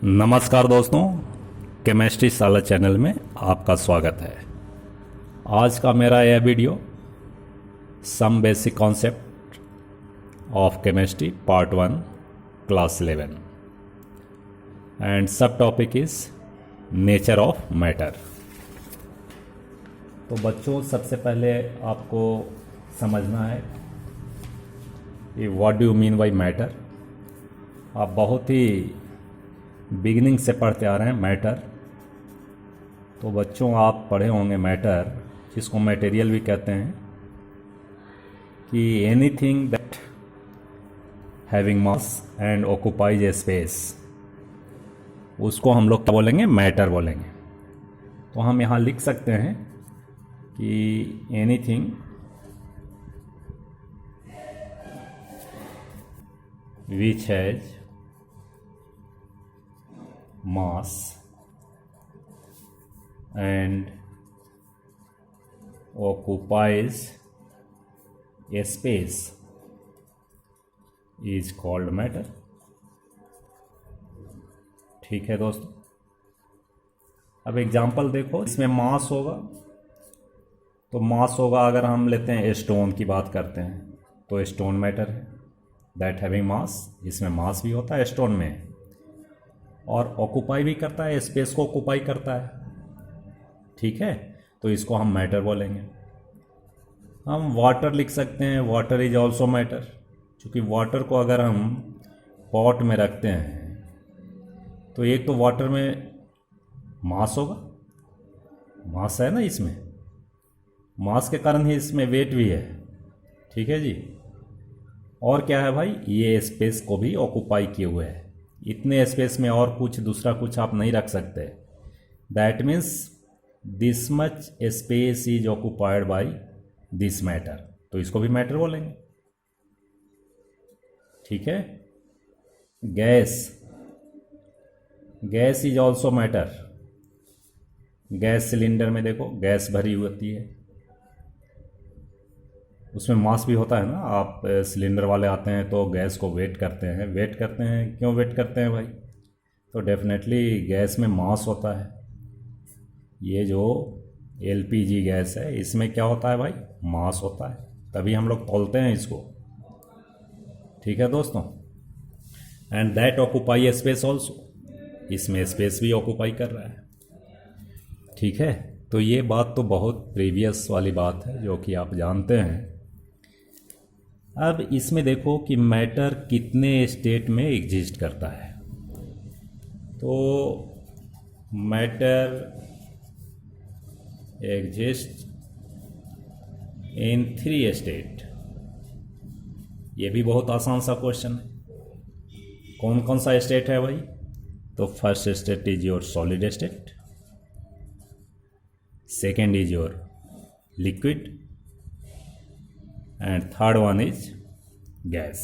नमस्कार दोस्तों, केमिस्ट्री साला चैनल में आपका स्वागत है। आज का मेरा यह video some basic concept of chemistry part 1 class 11 and सब topic is nature of matter. तो बच्चों, सबसे पहले आपको समझना है कि what do you mean by matter. आप बहुत ही बिगिनिंग से पढ़ते आ रहे हैं मैटर। तो बच्चों, आप पढ़े होंगे मैटर, जिसको मटेरियल भी कहते हैं, कि anything that having mass and occupies A space, उसको हम लोग क्या बोलेंगे? मैटर बोलेंगे। तो हम यहाँ लिख सकते हैं कि anything which has mass and occupies a space is called matter। ठीक है दोस्तों, अब एग्जाम्पल देखो। इसमें मास होगा, तो मास होगा, अगर हम लेते हैं स्टोन की बात करते हैं तो स्टोन मैटर है, दैट हैविंग मास। इसमें मास भी होता है स्टोन में, और ऑक्युपाई भी करता है, स्पेस को ऑक्युपाई करता है। ठीक है, तो इसको हम मैटर बोलेंगे। हम वाटर लिख सकते हैं, वाटर इज ऑल्सो मैटर, क्योंकि वाटर को अगर हम पॉट में रखते हैं तो एक तो वाटर में मास होगा, मास है ना इसमें, मास के कारण ही इसमें वेट भी है। ठीक है जी। और क्या है भाई, ये स्पेस को भी ऑक्युपाई किए हुए है। इतने स्पेस में और कुछ दूसरा कुछ आप नहीं रख सकते। That means this much space is occupied by this matter, तो इसको भी मैटर बोलेंगे। ठीक है। Gas, gas is also matter. Gas cylinder में देखो गैस भरी हुई होती है, उसमें मास भी होता है ना। आप सिलेंडर वाले आते हैं तो गैस को वेट करते हैं। वेट करते हैं, क्यों वेट करते हैं भाई? तो डेफिनेटली गैस में मास होता है। ये जो एलपीजी गैस है, इसमें क्या होता है भाई? मास होता है, तभी हम लोग तौलते हैं इसको। ठीक है दोस्तों। And that occupy space also, इसमें स्पेस भी ऑक्युपाई कर रहा है। ठीक है, तो ये बात तो बहुत प्रीवियस वाली बात है जो कि आप जानते हैं। अब इसमें देखो कि मैटर कितने स्टेट में एग्जिस्ट करता है। तो मैटर एग्जिस्ट इन 3 स्टेट। ये भी बहुत आसान सा क्वेश्चन है। कौन कौन सा स्टेट है भाई? तो first state is your solid state, second is your liquid, and third one is gas.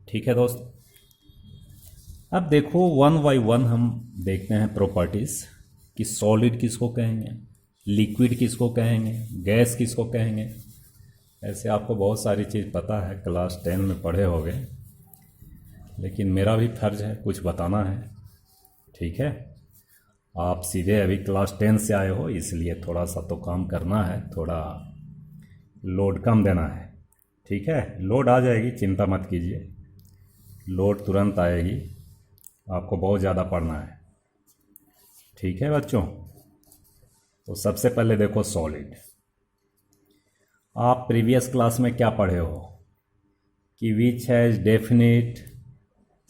ठीक है दोस्त। अब देखो वन बाई वन हम देखते हैं प्रॉपर्टीज कि सॉलिड किसको कहेंगे, लिक्विड किसको कहेंगे, गैस किसको कहेंगे। ऐसे आपको बहुत सारी चीज़ पता है, क्लास 10 में पढ़े होंगे, लेकिन मेरा भी फर्ज है कुछ बताना है। ठीक है, आप सीधे अभी क्लास 10 से आए हो, इसलिए थोड़ा सा तो काम करना है, थोड़ा लोड कम देना है। ठीक है, लोड आ जाएगी, चिंता मत कीजिए, लोड तुरंत आएगी, आपको बहुत ज़्यादा पढ़ना है। ठीक है बच्चों। तो सबसे पहले देखो सॉलिड। आप प्रीवियस क्लास में क्या पढ़े हो कि which has definite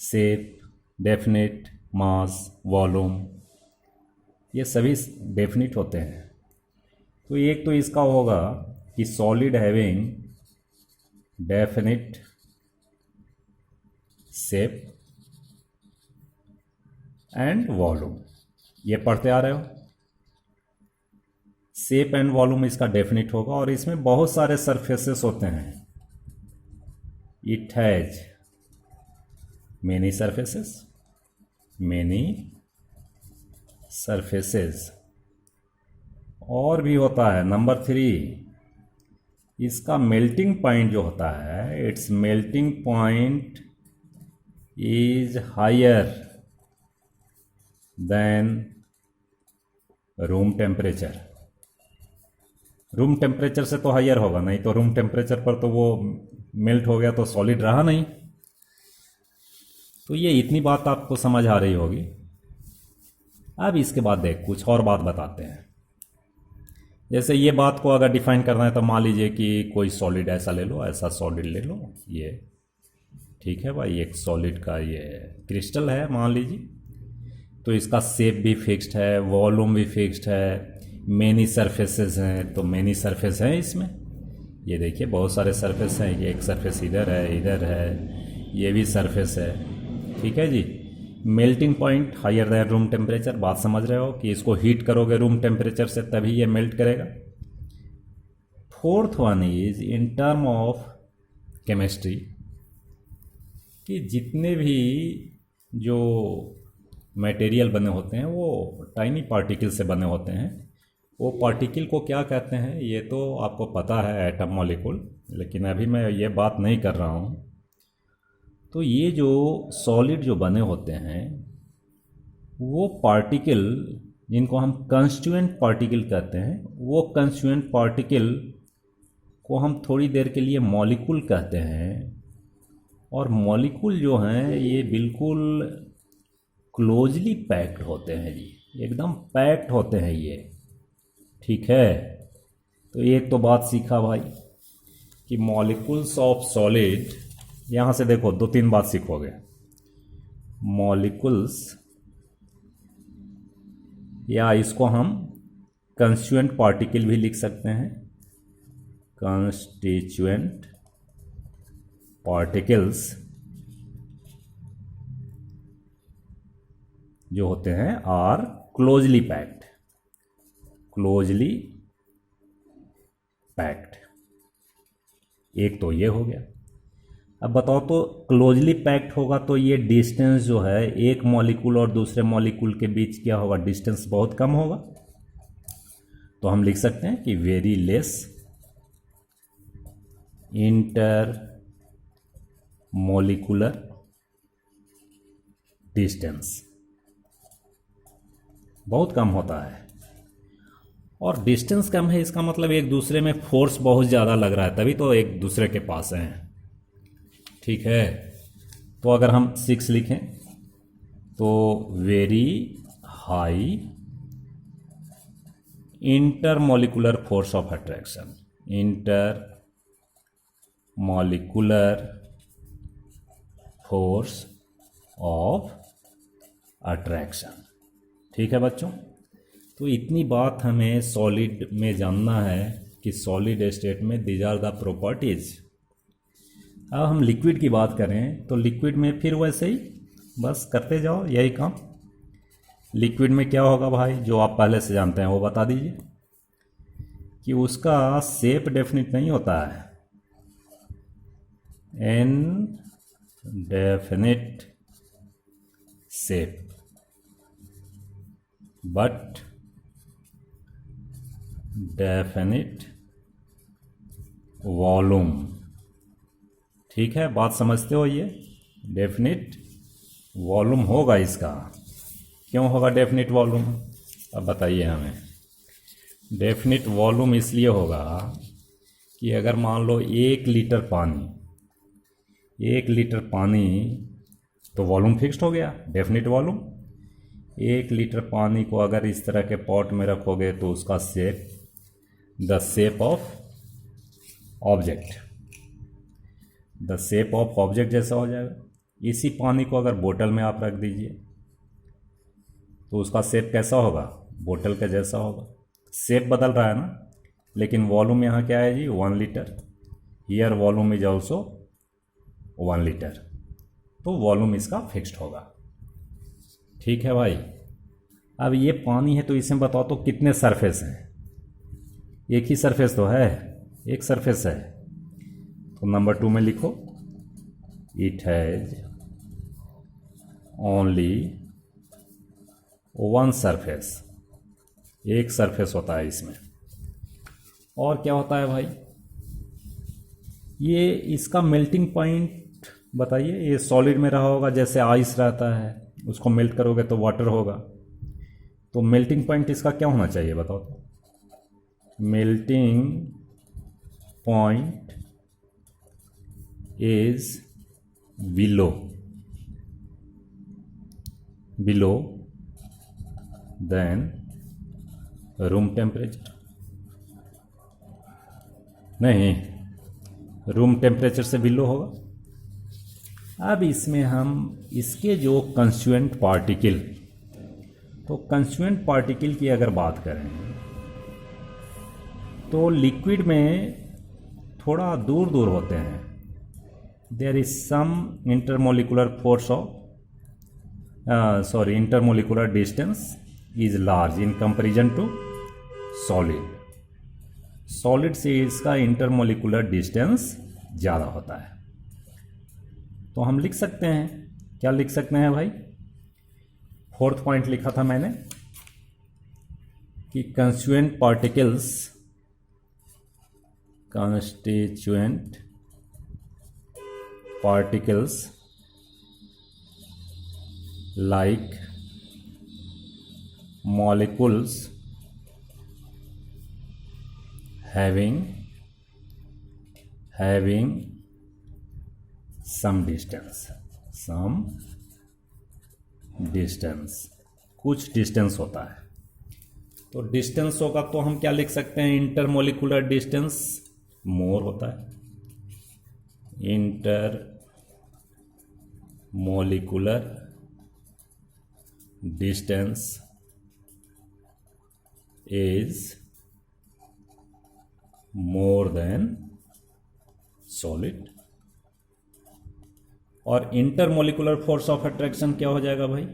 shape, definite mass, volume, ये सभी डेफिनिट होते हैं। तो एक तो इसका होगा कि solid having definite shape and volume, ये पढ़ते आ रहे हो। शेप एंड वॉल्यूम इसका डेफिनिट होगा, और इसमें बहुत सारे सरफेसेस होते हैं। It has many surfaces, many surfaces. और भी होता है नंबर 3, इसका मेल्टिंग पॉइंट जो होता है, its melting point is higher than room temperature. Room temperature से तो हायर होगा, नहीं तो रूम टेम्परेचर पर तो वो मेल्ट हो गया तो सॉलिड रहा नहीं। तो ये इतनी बात आपको समझ आ रही होगी। अब इसके बाद देख कुछ और बात बताते हैं। जैसे ये बात को अगर डिफाइन करना है तो मान लीजिए कि कोई सॉलिड ऐसा ले लो, ऐसा सॉलिड ले लो, ये ठीक है भाई, एक सॉलिड का ये क्रिस्टल है मान लीजिए। तो इसका शेप भी फिक्स्ड है, वॉल्यूम भी फिक्स्ड है, मेनी सरफेसेस हैं, तो मेनी सरफेस हैं इसमें। ये देखिए बहुत सारे सरफेस हैं, ये एक सरफेस इधर है, इधर है, ये भी सरफेस है, ठीक है जी। Melting point higher than room temperature, बात समझ रहे हो कि इसको हीट करोगे रूम टेम्परेचर से तभी ये मेल्ट करेगा। Fourth one is in term of chemistry, कि जितने भी जो मटेरियल बने होते हैं वो टाइनी पार्टिकल से बने होते हैं। वो पार्टिकल को क्या कहते हैं ये तो आपको पता है, एटम मॉलिक्यूल, लेकिन अभी मैं ये बात नहीं कर रहा हूँ। तो ये जो सॉलिड जो बने होते हैं वो पार्टिकल जिनको हम कंस्टिट्यूएंट पार्टिकल कहते हैं, वो कंस्टिट्यूएंट पार्टिकल को हम थोड़ी देर के लिए मॉलिक्यूल कहते हैं। और मॉलिक्यूल जो हैं ये बिल्कुल क्लोजली पैक्ड होते हैं जी, एकदम पैक्ड होते हैं ये, ठीक है। तो एक तो बात सीखा भाई कि मॉलिक्यूल्स ऑफ सॉलिड, यहाँ से देखो दो तीन बात सीखोगे। मॉलिक्यूल्स, या इसको हम कंस्टिट्यूएंट पार्टिकल भी लिख सकते हैं, कंस्टिट्यूएंट पार्टिकल्स जो होते हैं are closely packed, closely packed. एक तो ये हो गया। अब बताओ तो क्लोजली पैक्ड होगा तो ये डिस्टेंस जो है एक मॉलिक्यूल और दूसरे मॉलिक्यूल के बीच क्या होगा, डिस्टेंस बहुत कम होगा। तो हम लिख सकते हैं कि very less inter molecular distance, बहुत कम होता है। और डिस्टेंस कम है इसका मतलब एक दूसरे में फोर्स बहुत ज़्यादा लग रहा है, तभी तो एक दूसरे के पास हैं, ठीक है। तो अगर हम 6 लिखें तो very high inter molecular force of attraction, inter molecular force of attraction, ठीक है बच्चों। तो इतनी बात हमें सॉलिड में जानना है कि सॉलिड स्टेट में दीज आर द प्रॉपर्टीज। अब हम लिक्विड की बात करें तो लिक्विड में फिर वैसे ही बस करते जाओ यही काम। लिक्विड में क्या होगा भाई, जो आप पहले से जानते हैं वो बता दीजिए कि उसका शेप डेफिनिट नहीं होता है, indefinite shape, but definite volume, ठीक है। बात समझते हो, ये डेफिनिट वॉल्यूम होगा इसका। क्यों होगा डेफिनिट वॉल्यूम, अब बताइए हमें। डेफिनिट वॉल्यूम इसलिए होगा कि अगर मान लो 1 लीटर पानी, 1 लीटर पानी, तो वॉल्यूम फिक्स्ड हो गया, डेफिनिट वॉल्यूम। 1 लीटर पानी को अगर इस तरह के पॉट में रखोगे तो उसका shape the shape of object, the shape of object जैसा हो जाएगा। इसी पानी को अगर बोतल में आप रख दीजिए तो उसका शेप कैसा होगा, बोतल के जैसा होगा। शेप बदल रहा है ना, लेकिन वॉल्यूम यहाँ क्या है जी, 1 litre. Here volume is also 1 litre, तो वॉल्यूम इसका फिक्स्ड होगा, ठीक है भाई। अब ये पानी है तो इसमें बताओ तो कितने सरफेस हैं, एक ही सरफेस तो है, एक सरफेस है। तो नंबर 2 में लिखो, इट हैज ओनली 1 सरफेस, एक सरफेस होता है इसमें। और क्या होता है भाई, ये इसका मेल्टिंग पॉइंट बताइए। ये सॉलिड में रहा होगा, जैसे आइस रहता है, उसको मेल्ट करोगे तो वाटर होगा, तो मेल्टिंग पॉइंट इसका क्या होना चाहिए बताओ तो? Melting point is below than room temperature. नहीं, रूम टेम्परेचर से बिलो होगा। अब इसमें हम इसके जो कंस्टिट्यूएंट पार्टिकल, तो कंस्टिट्यूएंट पार्टिकल की अगर बात करें तो लिक्विड में थोड़ा दूर दूर होते हैं। There is some intermolecular force of intermolecular distance is large in comparison to solid। Solid से इसका इंटरमोलिकुलर डिस्टेंस ज़्यादा होता है। तो हम लिख सकते हैं, क्या लिख सकते हैं भाई? फोर्थ पॉइंट लिखा था मैंने कि constituent particles like molecules having some distance, कुछ डिस्टेंस होता है। तो डिस्टेंस होगा तो हम क्या लिख सकते हैं? इंटरमोलिकुलर डिस्टेंस मोर होता है। Intermolecular distance is more than solid। और इंटरमोलिकुलर फोर्स ऑफ अट्रैक्शन क्या हो जाएगा भाई?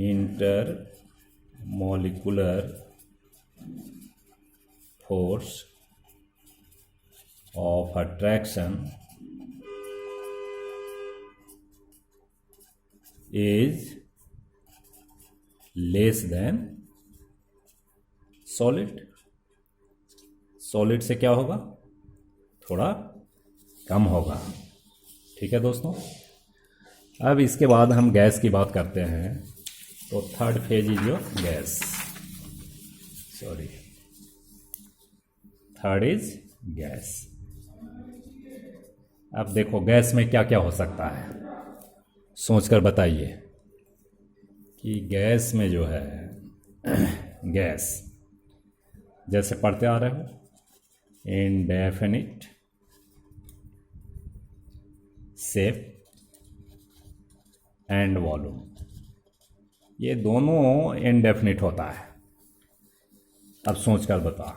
Intermolecular force of attraction is less than solid। Solid से क्या होगा? थोड़ा कम होगा। ठीक है दोस्तों। अब इसके बाद हम गैस की बात करते हैं। तो third phase is your gas, third is gas. अब देखो गैस में क्या क्या हो सकता है, सोचकर बताइए कि गैस में जो है गैस जैसे पढ़ते आ रहे हो, इनडेफिनिट शेप एंड वॉल्यूम, ये दोनों इनडेफिनिट होता है। अब सोचकर बता,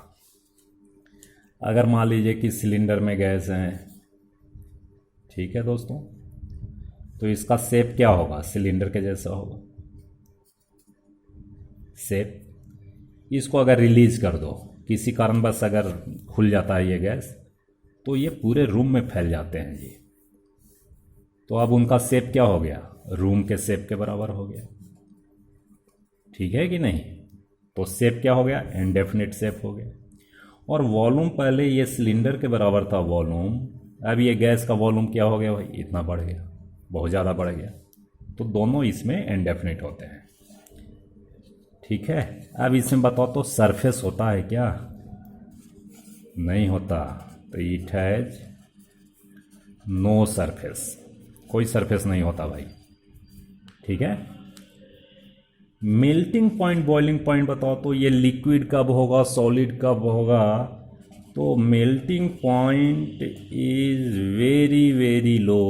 अगर मान लीजिए कि सिलेंडर में गैस है, ठीक है दोस्तों, तो इसका शेप क्या होगा? सिलेंडर के जैसा होगा शेप। इसको अगर रिलीज कर दो किसी कारणवश, अगर खुल जाता है ये गैस, तो ये पूरे रूम में फैल जाते हैं जी। तो अब उनका शेप क्या हो गया? रूम के शेप के बराबर हो गया। ठीक है कि नहीं? तो शेप क्या हो गया? इनडेफिनिट शेप हो गया। और वॉल्यूम, पहले ये सिलेंडर के बराबर था वॉल्यूम, अब ये गैस का वॉल्यूम क्या हो गया भाई? इतना बढ़ गया, बहुत ज़्यादा बढ़ गया। तो दोनों इसमें इनडेफिनिट होते हैं। ठीक है। अब इसमें बताओ तो सरफेस होता है क्या? नहीं होता। तो इट हैज नो सरफेस, कोई सरफेस नहीं होता भाई। ठीक है। मेल्टिंग पॉइंट, बॉइलिंग पॉइंट बताओ तो ये लिक्विड कब होगा, सॉलिड कब होगा? तो melting point is very very low,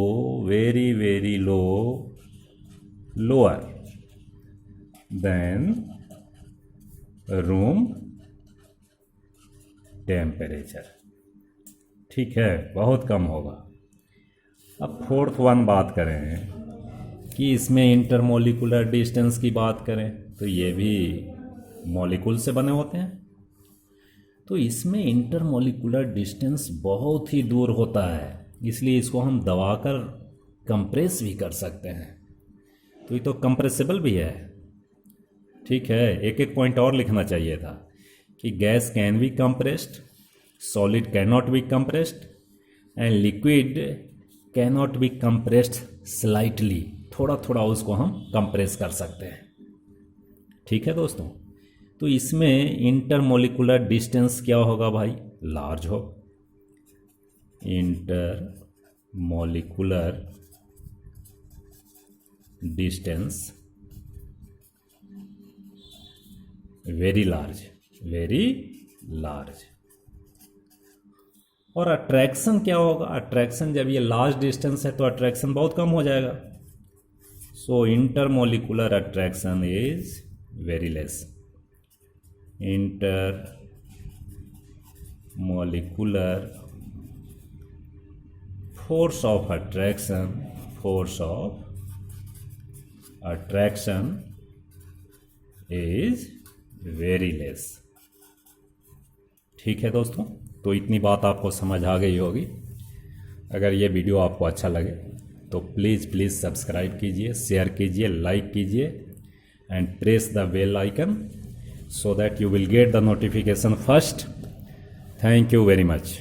very very low, lower than room temperature. ठीक है, बहुत कम होगा। अब फोर्थ वन बात करें कि इसमें इंटरमोलिकुलर डिस्टेंस की बात करें तो ये भी मॉलिक्यूल से बने होते हैं। तो इसमें इंटरमोलिकुलर डिस्टेंस बहुत ही दूर होता है, इसलिए इसको हम दबाकर कंप्रेस भी कर सकते हैं। तो ये तो कंप्रेसिबल भी है। ठीक है। एक एक पॉइंट और लिखना चाहिए था कि gas can be compressed, solid can not be compressed and liquid can not be compressed slightly. थोड़ा थोड़ा उसको हम कंप्रेस कर सकते हैं। ठीक है दोस्तों। तो इसमें इंटरमोलिकुलर डिस्टेंस क्या होगा भाई, लार्ज हो। Intermolecular distance very large, very large. और अट्रैक्शन क्या होगा, अट्रैक्शन जब ये लार्ज डिस्टेंस है तो अट्रैक्शन बहुत कम हो जाएगा। So intermolecular attraction is very less. Intermolecular force of attraction is very less। ठीक है दोस्तों, तो इतनी बात आपको समझ आ गई होगी। अगर ये वीडियो आपको अच्छा लगे तो प्लीज़ सब्सक्राइब कीजिए, शेयर कीजिए, लाइक कीजिए and press the bell icon so that you will get the notification first। Thank you very much।